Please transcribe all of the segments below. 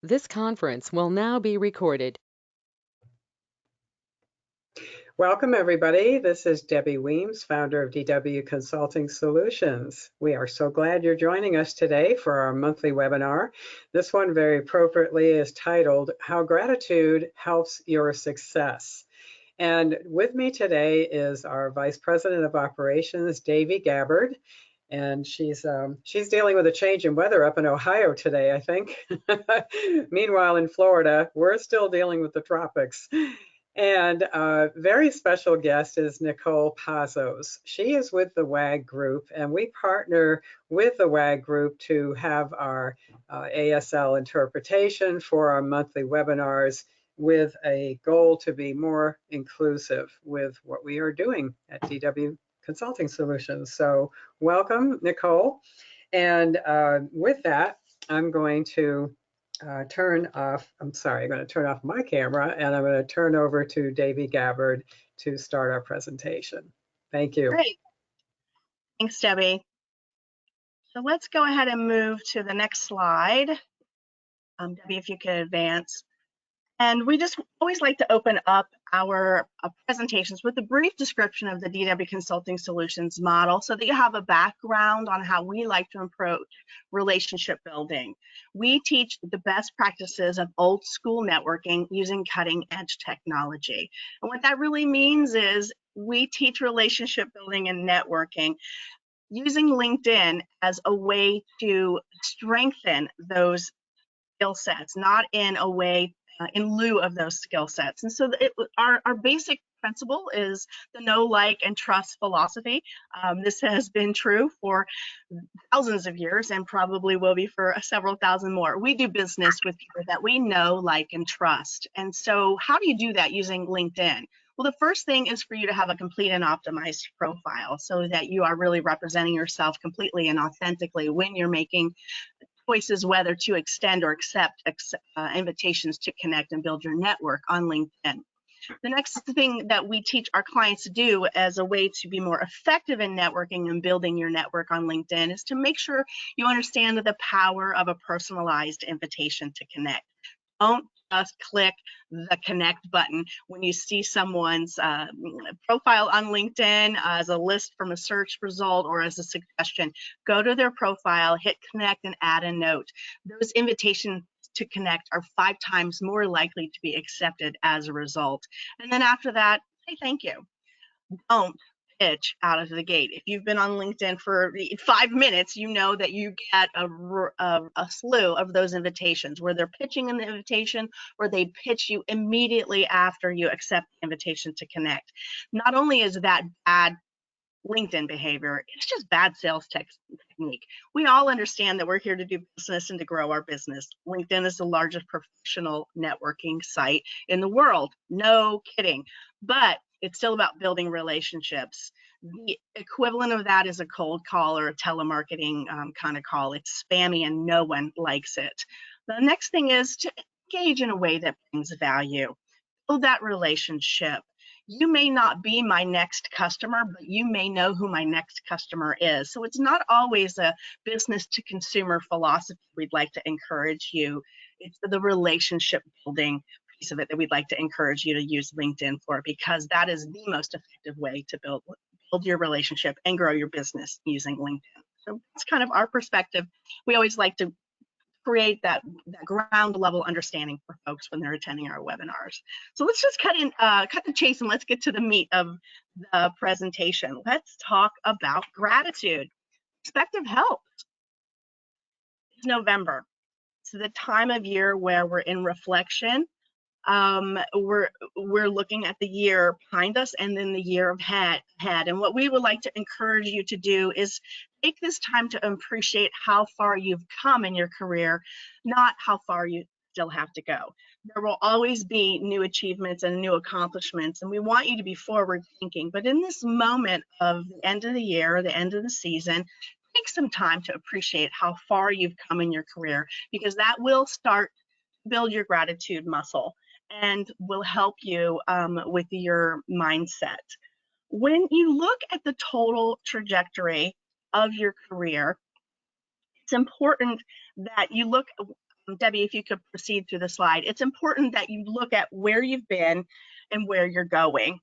This conference will now be recorded. Welcome, everybody. This is Debbie Wemyss, founder of DW Consulting Solutions. We are so glad you're joining us today for our monthly webinar. This one very appropriately is titled, How Gratitude Helps Your Success. And with me today is our Vice President of Operations, Dayve Gabbard. And she's dealing with a change in weather up in Ohio today, I think. Meanwhile, in Florida, we're still dealing with the tropics. And a very special guest is Nicole Pazos. She is with the WAG Group, and we partner with the WAG Group to have our ASL interpretation for our monthly webinars with a goal to be more inclusive with what we are doing at DW Consulting Solutions. So welcome, Nicole. And with that, I'm going to turn off my camera, and I'm going to turn over to Dayve Gabbard to start our presentation. Thank you. Great. Thanks, Debbie. So let's go ahead and move to the next slide. Debbie, if you could advance. And we just always like to open up our presentations with a brief description of the DW Consulting Solutions model so that you have a background on how we like to approach relationship building. We teach the best practices of old school networking using cutting edge technology. And what that really means is we teach relationship building and networking using LinkedIn as a way to strengthen those skill sets, not in a way in lieu of those skill sets. And so our basic principle is the know, like, and trust philosophy. This has been true for thousands of years and probably will be for several thousand more. We do business with people that we know, like, and trust. And so how do you do that using LinkedIn? Well, the first thing is for you to have a complete and optimized profile so that you are really representing yourself completely and authentically when you're making choices whether to extend or accept invitations to connect and build your network on LinkedIn. The next thing that we teach our clients to do as a way to be more effective in networking and building your network on LinkedIn is to make sure you understand the power of a personalized invitation to connect. Don't just click the connect button when you see someone's profile on LinkedIn as a list from a search result or as a suggestion. Go to their profile, hit connect, and add a note. Those invitations to connect are 5 times more likely to be accepted as a result. And then after that, say thank you. Don't pitch out of the gate. If you've been on LinkedIn for 5 minutes, you know that you get a slew of those invitations where they're pitching an invitation or they pitch you immediately after you accept the invitation to connect. Not only is that bad LinkedIn behavior, it's just bad sales technique. We all understand that we're here to do business and to grow our business. LinkedIn is the largest professional networking site in the world. No kidding. But it's still about building relationships. The equivalent of that is a cold call or a telemarketing kind of call. It's spammy and no one likes it. The next thing is to engage in a way that brings value. Build that relationship. You may not be my next customer, but you may know who my next customer is. So it's not always a business to consumer philosophy we'd like to encourage you. It's the relationship building piece of it that we'd like to encourage you to use LinkedIn for, because that is the most effective way to build your relationship and grow your business using LinkedIn. So that's kind of our perspective. We always like to create that ground level understanding for folks when they're attending our webinars. So let's just cut the chase and let's get to the meat of the presentation. Let's talk about gratitude. Perspective helps. It's November. It's the time of year where we're in reflection. We're looking at the year behind us and then the year ahead. And what we would like to encourage you to do is take this time to appreciate how far you've come in your career, not how far you still have to go. There will always be new achievements and new accomplishments, and we want you to be forward thinking. But in this moment of the end of the year, the end of the season, take some time to appreciate how far you've come in your career, because that will start to build your gratitude muscle and will help you with your mindset. When you look at the total trajectory of your career, it's important that you look Debbie, if you could proceed through the slide, it's important that you look at where you've been and where you're going.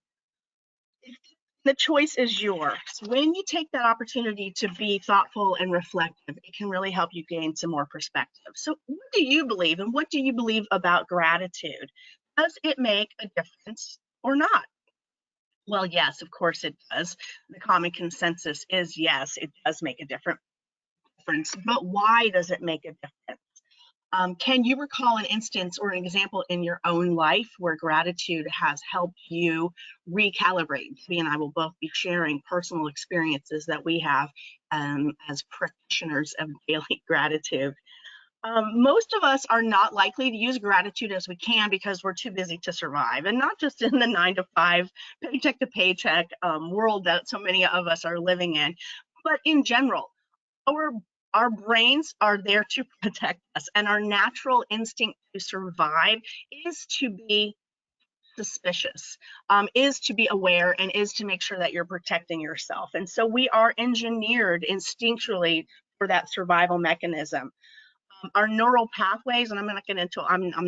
The choice is yours. When you take that opportunity to be thoughtful and reflective, it can really help you gain some more perspective. So what do you believe, and what do you believe about gratitude? Does it make a difference or not? Well, yes, of course it does. The common consensus is yes, it does make a difference. But why does it make a difference? Can you recall an instance or an example in your own life where gratitude has helped you recalibrate? Debbie and I will both be sharing personal experiences that we have as practitioners of daily gratitude. Most of us are not likely to use gratitude as we can because we're too busy to survive, and not just in the 9-to-5 paycheck to paycheck world that so many of us are living in, but in general. Our brains are there to protect us, and our natural instinct to survive is to be suspicious, is to be aware, and is to make sure that you're protecting yourself. And so we are engineered instinctually for that survival mechanism. Our neural pathways, and I'm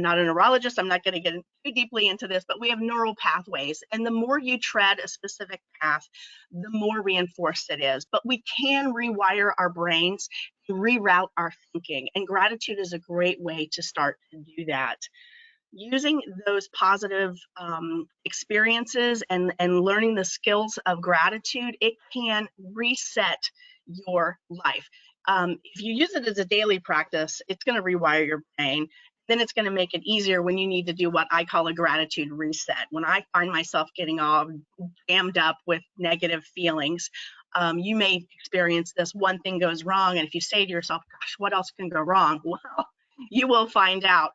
not a neurologist, I'm not going to get too deeply into this, but we have neural pathways, and the more you tread a specific path, the more reinforced it is. But we can rewire our brains, reroute our thinking, and gratitude is a great way to start to do that. Using those positive experiences and learning the skills of gratitude, it can reset your life. If you use it as a daily practice, it's going to rewire your brain. Then it's going to make it easier when you need to do what I call a gratitude reset. When I find myself getting all jammed up with negative feelings, you may experience this: one thing goes wrong, and if you say to yourself, gosh, what else can go wrong? Well, you will find out.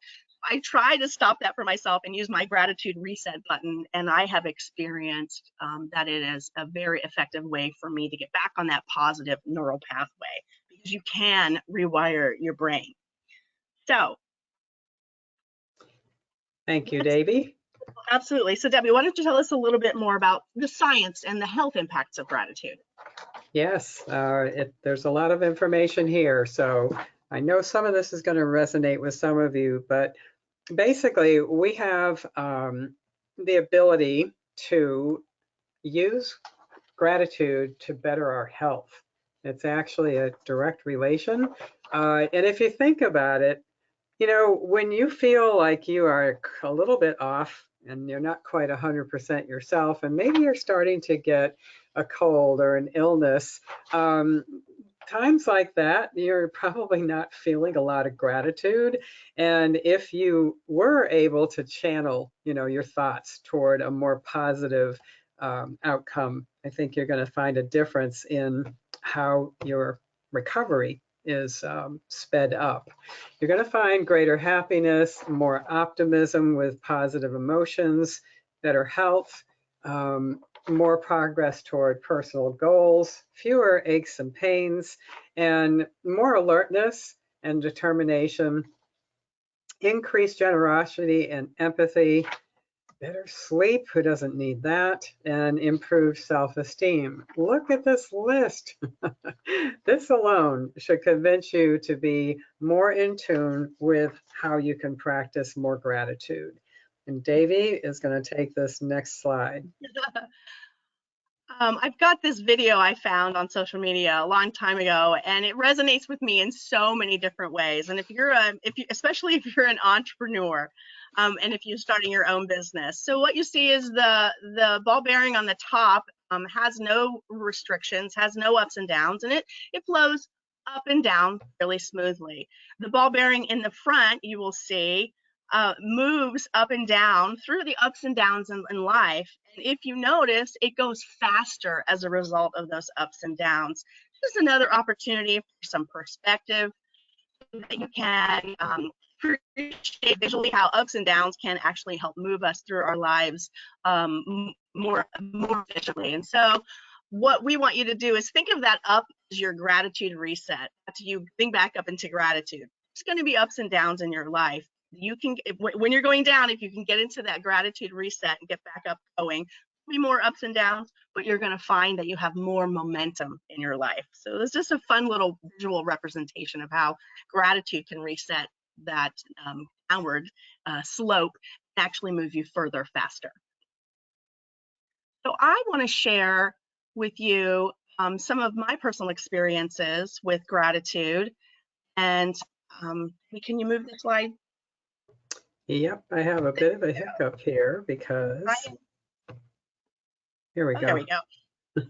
I try to stop that for myself and use my gratitude reset button, and I have experienced that it is a very effective way for me to get back on that positive neural pathway, because you can rewire your brain. So, Thank you, Dayve. Absolutely. So Debbie, why don't you tell us a little bit more about the science and the health impacts of gratitude? Yes, there's a lot of information here, so I know some of this is going to resonate with some of you, but basically we have the ability to use gratitude to better our health. It's actually a direct relation. And if you think about it, you know, when you feel like you are a little bit off and you're not quite 100% yourself, and maybe you're starting to get a cold or an illness, times like that, you're probably not feeling a lot of gratitude. And if you were able to channel, you know, your thoughts toward a more positive outcome, I think you're going to find a difference in how your recovery is sped up. You're going to find greater happiness, more optimism with positive emotions, better health, more progress toward personal goals, fewer aches and pains, and more alertness and determination, increased generosity and empathy, better sleep, who doesn't need that, and improved self-esteem. Look at this list. This alone should convince you to be more in tune with how you can practice more gratitude. And Dayve is going to take this next slide. I've got this video I found on social media a long time ago, and it resonates with me in so many different ways. And especially if you're an entrepreneur, and if you're starting your own business. So what you see is the ball bearing on the top has no restrictions, has no ups and downs, and it flows up and down really smoothly. The ball bearing in the front, you will see, moves up and down through the ups and downs in life. And if you notice, it goes faster as a result of those ups and downs. Just another opportunity for some perspective that you can appreciate visually how ups and downs can actually help move us through our lives more visually. And so what we want you to do is think of that up as your gratitude reset. That's you getting back up into gratitude. It's going to be ups and downs in your life. You can, when you're going down, if you can get into that gratitude reset and get back up going, be more ups and downs, but you're going to find that you have more momentum in your life. So it's just a fun little visual representation of how gratitude can reset downward slope and actually move you further faster. So I want to share with you some of my personal experiences with gratitude. And can you move the slide? Yep, I have a bit of a hiccup here because here we go. There we go.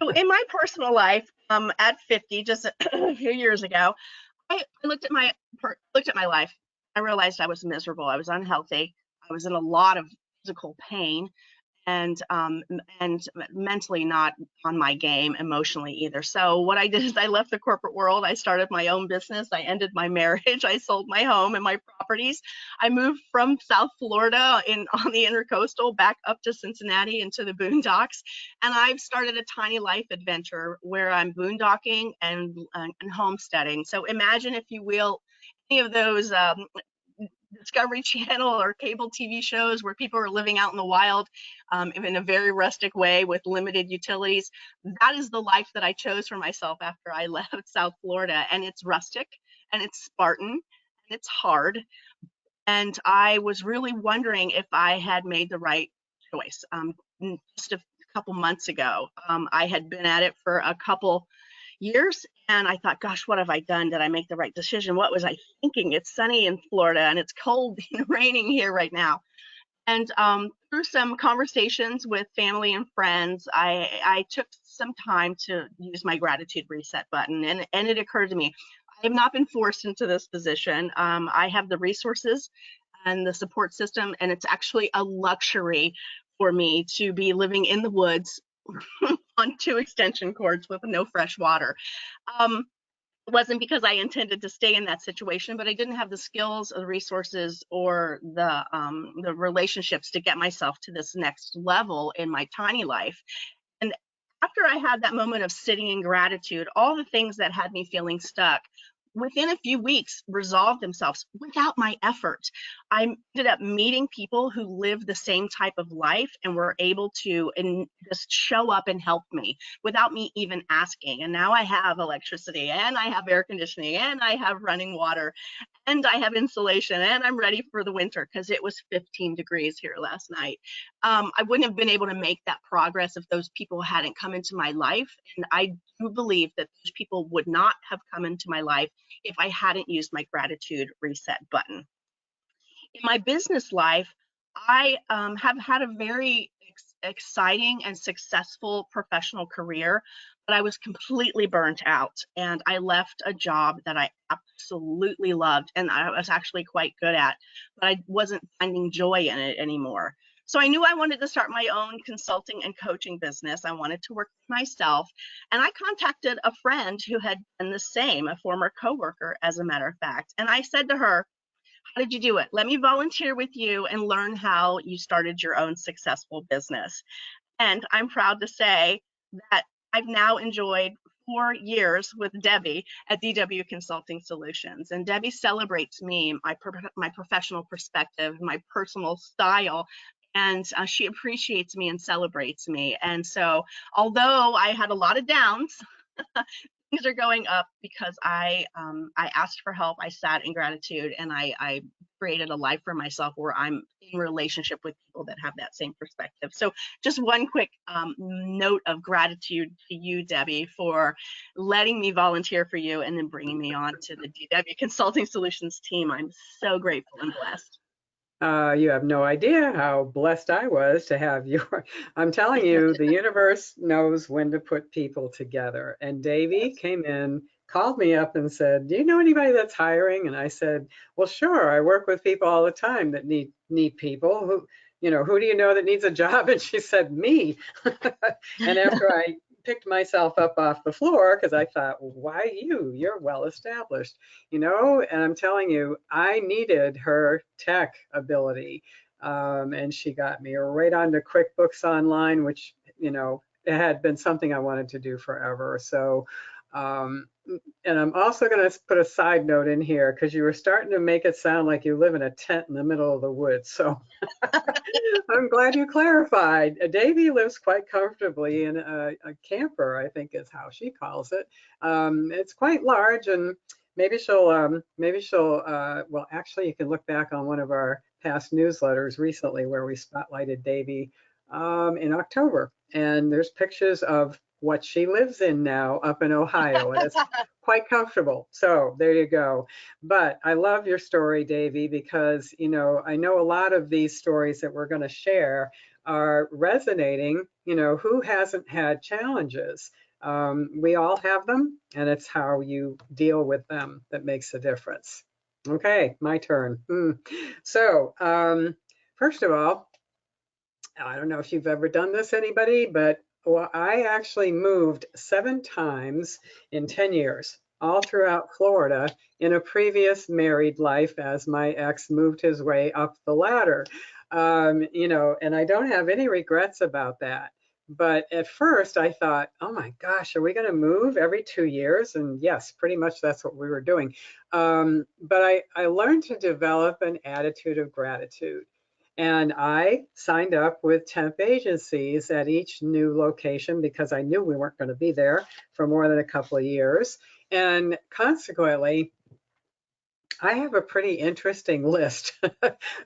So in my personal life, at 50, just a few years ago, I looked at my life. I realized I was miserable. I was unhealthy. I was in a lot of physical pain, and mentally not on my game, emotionally either. So what I did is I left the corporate world. I started my own business. I ended my marriage. I sold my home and my properties. I moved from South Florida on the intercoastal back up to Cincinnati into the boondocks. And I've started a tiny life adventure where I'm boondocking and homesteading. So imagine, if you will, any of those Discovery Channel or cable TV shows where people are living out in the wild in a very rustic way with limited utilities. That is the life that I chose for myself after I left South Florida. And it's rustic and it's Spartan and it's hard. And I was really wondering if I had made the right choice. Just a couple months ago, I had been at it for a couple years, and I thought, gosh, what have I done? Did I make the right decision? What was I thinking? It's sunny in Florida and it's cold and raining here right now. And through some conversations with family and friends, I took some time to use my gratitude reset button, and it occurred to me, I have not been forced into this position. I have the resources and the support system, and it's actually a luxury for me to be living in the woods on 2 extension cords with no fresh water. It wasn't because I intended to stay in that situation, but I didn't have the skills or the resources or the relationships to get myself to this next level in my tiny life. And after I had that moment of sitting in gratitude, all the things that had me feeling stuck within a few weeks resolved themselves without my effort. I ended up meeting people who live the same type of life and were able to just show up and help me without me even asking. And now I have electricity, and I have air conditioning, and I have running water, and I have insulation, and I'm ready for the winter because it was 15 degrees here last night. I wouldn't have been able to make that progress if those people hadn't come into my life. And I do believe that those people would not have come into my life if I hadn't used my gratitude reset button. In my business life, I have had a very exciting and successful professional career, but I was completely burnt out, and I left a job that I absolutely loved and I was actually quite good at, but I wasn't finding joy in it anymore. So I knew I wanted to start my own consulting and coaching business. I wanted to work for myself, and I contacted a friend who had done the same, a former coworker, as a matter of fact. And I said to her, how did you do it? Let me volunteer with you and learn how you started your own successful business. And I'm proud to say that I've now enjoyed 4 years with Debbie at DW Consulting Solutions. And Debbie celebrates me, my professional perspective, my personal style, and she appreciates me and celebrates me. And so although I had a lot of downs, things are going up because I asked for help, I sat in gratitude, and I created a life for myself where I'm in relationship with people that have that same perspective. So just one quick note of gratitude to you, Debbie, for letting me volunteer for you and then bringing me on to the DW Consulting Solutions team. I'm so grateful and blessed. You have no idea how blessed I was to have you. I'm telling you, the universe knows when to put people together. And Dayve came in, called me up and said, do you know anybody that's hiring? And I said, well, sure. I work with people all the time that need people. Who do you know that needs a job? And she said, me. And after I picked myself up off the floor, because I thought, well, why you? You're well established, and I'm telling you, I needed her tech ability, and she got me right onto QuickBooks Online, which it had been something I wanted to do forever. So and I'm also going to put a side note in here, because you were starting to make it sound like you live in a tent in the middle of the woods. So I'm glad you clarified. Dayve lives quite comfortably in a camper, I think is how she calls it. It's quite large, and well, actually, you can look back on one of our past newsletters recently where we spotlighted Dayve in October. And there's pictures of what she lives in now up in Ohio, and it's quite comfortable. So there you go. But I love your story, Dayve, because, I know a lot of these stories that we're going to share are resonating. Who hasn't had challenges? We all have them, and it's how you deal with them that makes a difference. Okay, my turn. So, first of all, I don't know if you've ever done this, anybody, but I actually moved 7 times in 10 years, all throughout Florida in a previous married life as my ex moved his way up the ladder. And I don't have any regrets about that. But at first I thought, oh my gosh, are we going to move every 2 years? And yes, pretty much that's what we were doing. But I learned to develop an attitude of gratitude. And I signed up with temp agencies at each new location because I knew we weren't going to be there for more than a couple of years. And consequently, I have a pretty interesting list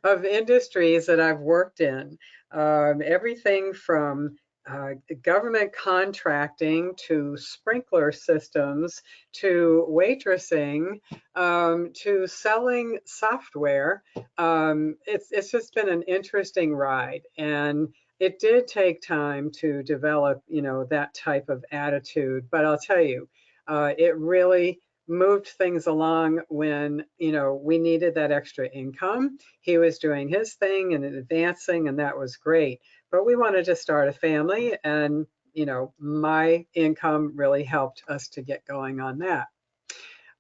of industries that I've worked in. Everything from government contracting to sprinkler systems to waitressing to selling software. It's just been an interesting ride, and it did take time to develop, that type of attitude. But I'll tell you, it really moved things along when, we needed that extra income. He was doing his thing and advancing, and that was great. But we wanted to start a family, and, my income really helped us to get going on that.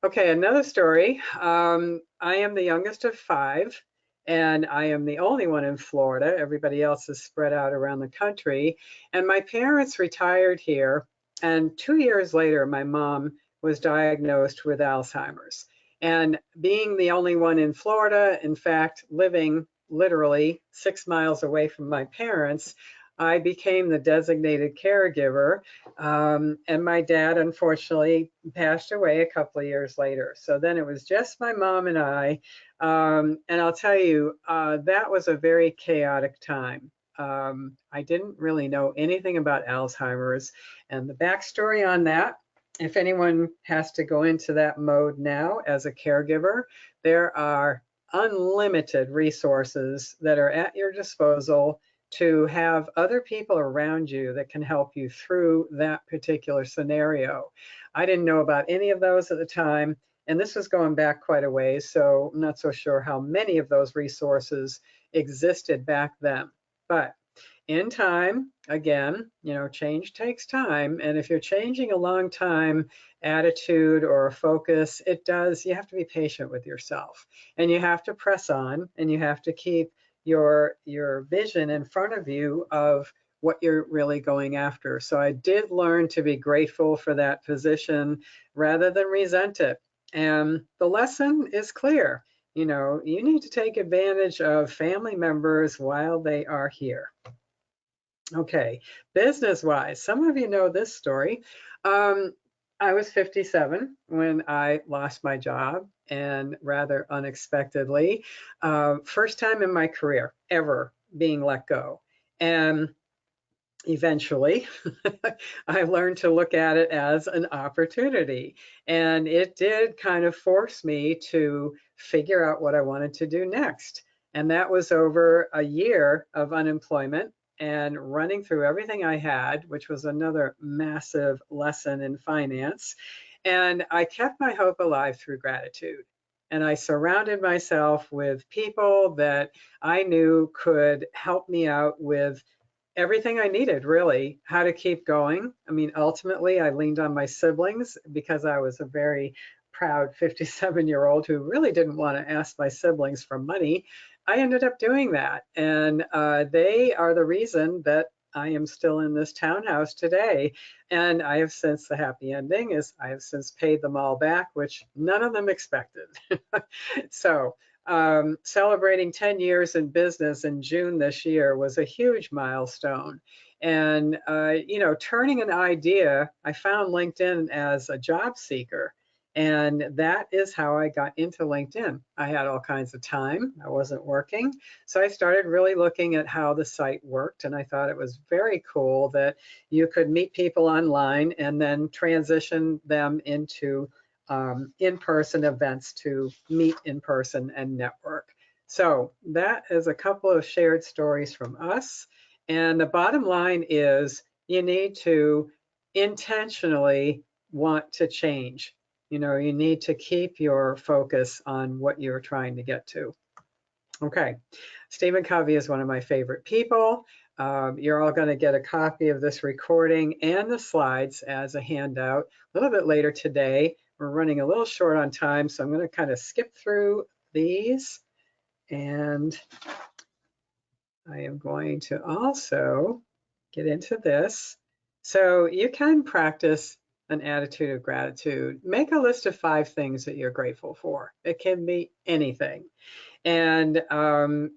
Okay, another story. I am the youngest of 5, and I am the only one in Florida. Everybody else is spread out around the country. And my parents retired here, and 2 years later, my mom was diagnosed with Alzheimer's. And being the only one in Florida, in fact, living literally 6 miles away from my parents, I became the designated caregiver. And my dad, unfortunately, passed away a couple of years later. So then it was just my mom and I. And I'll tell you, that was a very chaotic time. I didn't really know anything about Alzheimer's. And the backstory on that, if anyone has to go into that mode now as a caregiver, there are unlimited resources that are at your disposal to have other people around you that can help you through that particular scenario. I didn't know about any of those at the time, and this was going back quite a ways, so I'm not so sure how many of those resources existed back then. But in time, again, change takes time. And if you're changing a long time attitude or a focus, you have to be patient with yourself, and you have to press on, and you have to keep your vision in front of you of what you're really going after. So I did learn to be grateful for that position rather than resent it. And the lesson is clear. You need to take advantage of family members while they are here. Okay, business-wise, some of you know this story. I was 57 when I lost my job, and rather unexpectedly, first time in my career ever being let go. And eventually, I learned to look at it as an opportunity. And it did kind of force me to figure out what I wanted to do next. And that was over a year of unemployment and running through everything I had, which was another massive lesson in finance. And I kept my hope alive through gratitude. And I surrounded myself with people that I knew could help me out with everything I needed, really, how to keep going. I mean, ultimately, I leaned on my siblings because I was a very proud 57-year-old who really didn't want to ask my siblings for money. I ended up doing that, and they are the reason that I am still in this townhouse today. And I have since, the happy ending is I have since paid them all back, which none of them expected. So celebrating 10 years in business in June this year was a huge milestone. And, turning an idea, I found LinkedIn as a job seeker. And that is how I got into LinkedIn. I had all kinds of time. I wasn't working. So I started really looking at how the site worked. And I thought it was very cool that you could meet people online and then transition them into in-person events to meet in person and network. So that is a couple of shared stories from us. And the bottom line is you need to intentionally want to change. You know, you need to keep your focus on what you're trying to get to. Okay, Stephen Covey is one of my favorite people. You're all going to get a copy of this recording and the slides as a handout a little bit later today. We're running a little short on time, so I'm going to kind of skip through these. And I am going to also get into this. So you can practice an attitude of gratitude. Make a list of 5 things that you're grateful for. It can be anything. And,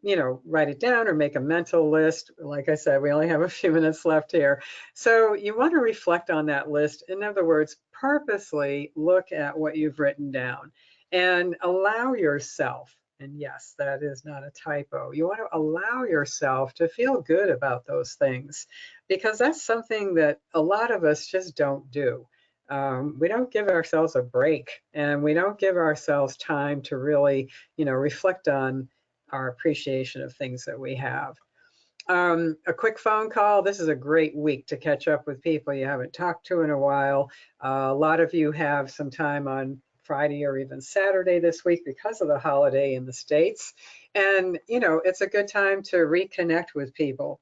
you know, write it down or make a mental list. Like I said, we only have a few minutes left here. So you want to reflect on that list. In other words, purposely look at what you've written down and allow yourself, and yes, that is not a typo, you want to allow yourself to feel good about those things, because that's something that a lot of us just don't do. We don't give ourselves a break, and we don't give ourselves time to really, you know, reflect on our appreciation of things that we have. A quick phone call. This is a great week to catch up with people you haven't talked to in a while. A lot of you have some time on Friday or even Saturday this week because of the holiday in the States. And, you know, it's a good time to reconnect with people.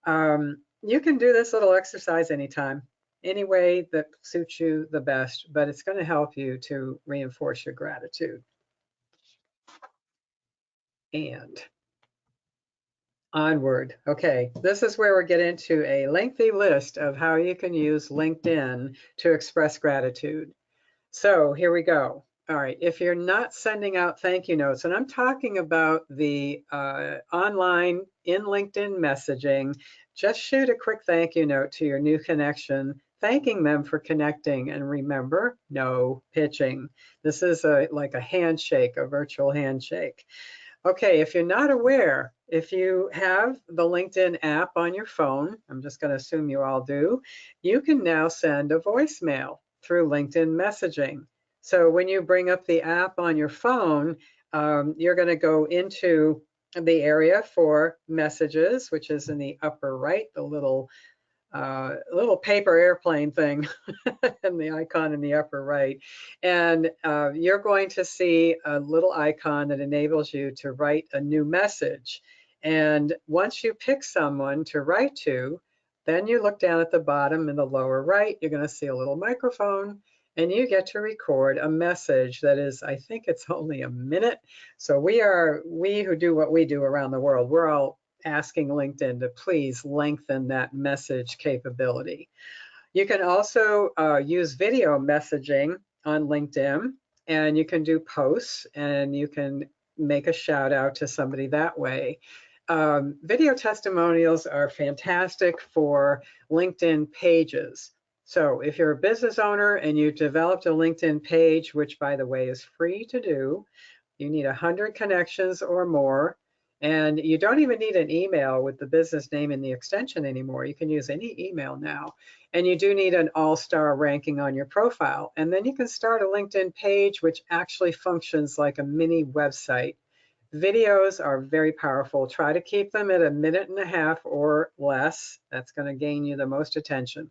You can do this little exercise anytime, any way that suits you the best, but it's going to help you to reinforce your gratitude. And onward. Okay, this is where we get into a lengthy list of how you can use LinkedIn to express gratitude. So here we go. All right, if you're not sending out thank you notes, and I'm talking about the online in LinkedIn messaging, just shoot a quick thank you note to your new connection, thanking them for connecting. And remember, no pitching. This is like a handshake, a virtual handshake. Okay, if you're not aware, if you have the LinkedIn app on your phone, I'm just going to assume you all do, you can now send a voicemail through LinkedIn messaging. So when you bring up the app on your phone, you're going to go into the area for messages, which is in the upper right, the little paper airplane thing and the icon in the upper right. And you're going to see a little icon that enables you to write a new message. And once you pick someone to write to, then you look down at the bottom in the lower right, you're going to see a little microphone, and you get to record a message that is, I think it's only a minute. So we who do what we do around the world, we're all asking LinkedIn to please lengthen that message capability. You can also use video messaging on LinkedIn, and you can do posts, and you can make a shout out to somebody that way. Video testimonials are fantastic for LinkedIn pages. So if you're a business owner and you've developed a LinkedIn page, which by the way is free to do, you need 100 connections or more. And you don't even need an email with the business name and the extension anymore. You can use any email now. And you do need an all-star ranking on your profile. And then you can start a LinkedIn page, which actually functions like a mini website. Videos are very powerful. Try to keep them at 1.5 minutes or less. That's going to gain you the most attention.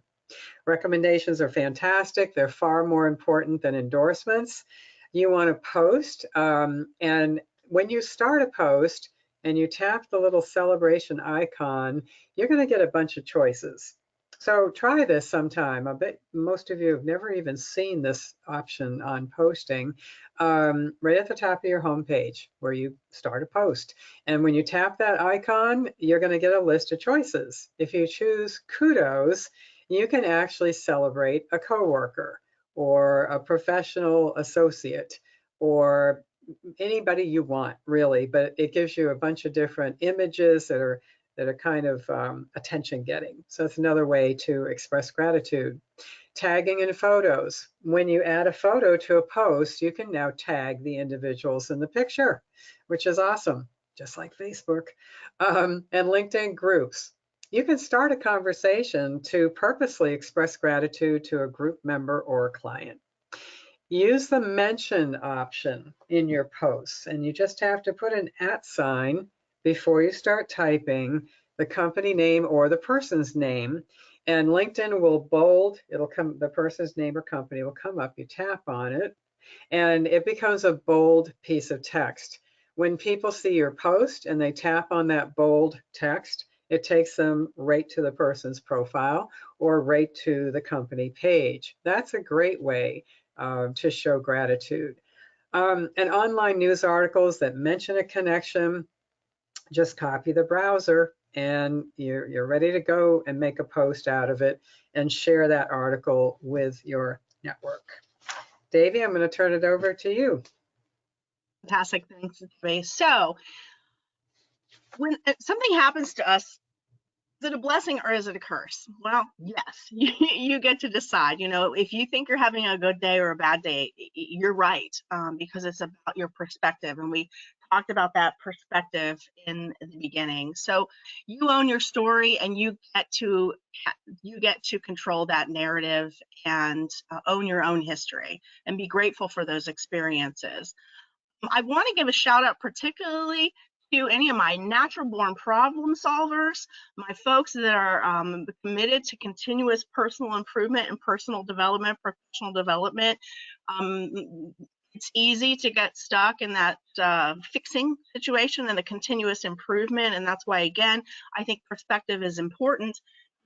Recommendations are fantastic. They're far more important than endorsements. You want to post, and when you start a post and you tap the little celebration icon, you're going to get a bunch of choices. So try this sometime. I bet most of you have never even seen this option on posting. Right at the top of your homepage where you start a post. And when you tap that icon, you're going to get a list of choices. If you choose kudos, you can actually celebrate a coworker or a professional associate or anybody you want, really, but it gives you a bunch of different images that are kind of attention getting. So it's another way to express gratitude. Tagging in photos. When you add a photo to a post, you can now tag the individuals in the picture, which is awesome, just like Facebook. And LinkedIn groups. You can start a conversation to purposely express gratitude to a group member or a client. Use the mention option in your posts, and you just have to put an @ sign before you start typing the company name or the person's name, and LinkedIn will bold, it'll come, the person's name or company will come up, you tap on it, and it becomes a bold piece of text. When people see your post and they tap on that bold text, it takes them right to the person's profile or right to the company page. That's a great way to show gratitude. And online news articles that mention a connection, just copy the browser and you're ready to go and make a post out of it and share that article with your network. Dayve, I'm going to turn it over to you. Fantastic, thanks, Dayve. So when something happens to us, is it a blessing or is it a curse? Well, yes, you get to decide. You know, if you think you're having a good day or a bad day, you're right, because it's about your perspective. And we talked about that perspective in the beginning. So you own your story, and you get to control that narrative and own your own history and be grateful for those experiences. I want to give a shout out particularly to any of my natural born problem solvers, my folks that are committed to continuous personal improvement and personal development, professional development. It's easy to get stuck in that fixing situation and the continuous improvement. And that's why, again, I think perspective is important,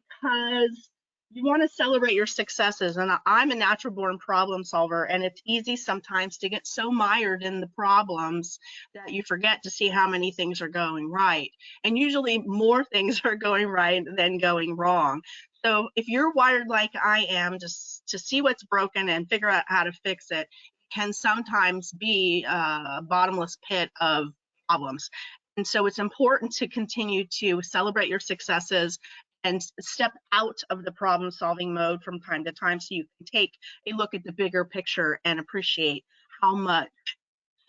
because you want to celebrate your successes. And I'm a natural born problem solver, and it's easy sometimes to get so mired in the problems that you forget to see how many things are going right. And usually more things are going right than going wrong. So if you're wired like I am, just to see what's broken and figure out how to fix it, can sometimes be a bottomless pit of problems. And so it's important to continue to celebrate your successes and step out of the problem solving mode from time to time, so you can take a look at the bigger picture and appreciate how much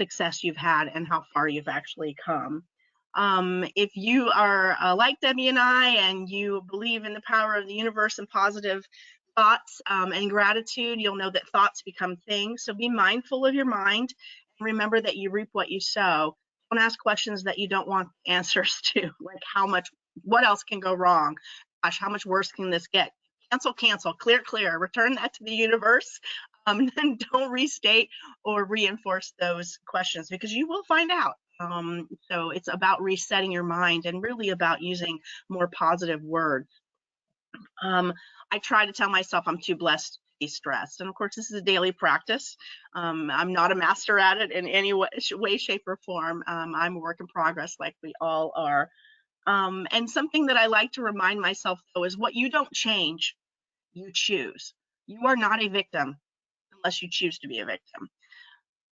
success you've had and how far you've actually come. If you are like Debbie and I, and you believe in the power of the universe and positive thoughts and gratitude, you'll know that thoughts become things. So be mindful of your mind, and remember that you reap what you sow. Don't ask questions that you don't want answers to, like what else can go wrong? Gosh, how much worse can this get? Cancel, clear, return that to the universe. And don't restate or reinforce those questions, because you will find out. So it's about resetting your mind and really about using more positive words. I try to tell myself I'm too blessed to be stressed. And of course, this is a daily practice. I'm not a master at it in any way, shape, or form. I'm a work in progress, like we all are. And something that I like to remind myself, though, is what you don't change, you choose. You are not a victim unless you choose to be a victim.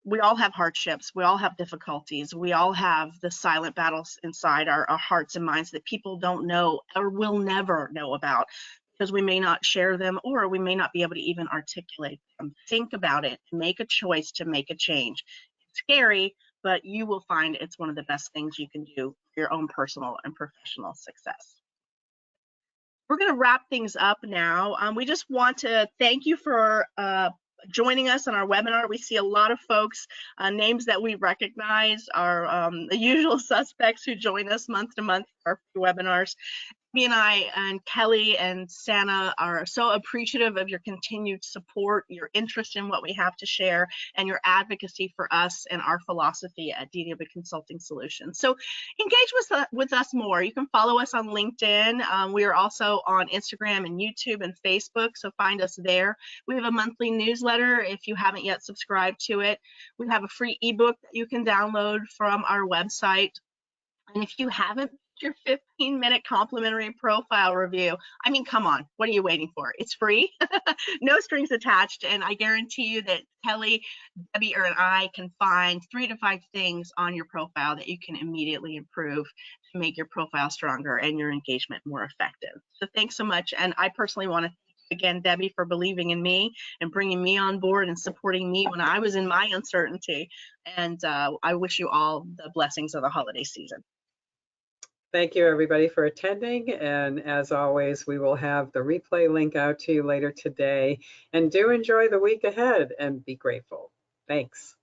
We all have hardships. We all have difficulties. We all have the silent battles inside our hearts and minds that people don't know or will never know about, because we may not share them, or we may not be able to even articulate them. Think about it. Make a choice to make a change. It's scary, but you will find it's one of the best things you can do for your own personal and professional success. We're going to wrap things up now. We just want to thank you for joining us on our webinar. We see a lot of folks, names that we recognize are the usual suspects who join us month to month for our webinars. Me and I and Kelly and Santa are so appreciative of your continued support, your interest in what we have to share, and your advocacy for us and our philosophy at DWCS Consulting Solutions. So engage with us more. You can follow us on LinkedIn. We are also on Instagram and YouTube and Facebook, so find us there. We have a monthly newsletter if you haven't yet subscribed to it. We have a free ebook that you can download from our website. And if you haven't, your 15-minute complimentary profile review, I mean, come on, what are you waiting for? It's free, no strings attached, and I guarantee you that Kelly, Debbie, and I can find 3 to 5 things on your profile that you can immediately improve to make your profile stronger and your engagement more effective. So thanks so much, and I personally want to thank again, Debbie, for believing in me and bringing me on board and supporting me when I was in my uncertainty. And I wish you all the blessings of the holiday season. Thank you, everybody, for attending. And as always, we will have the replay link out to you later today. And do enjoy the week ahead and be grateful. Thanks.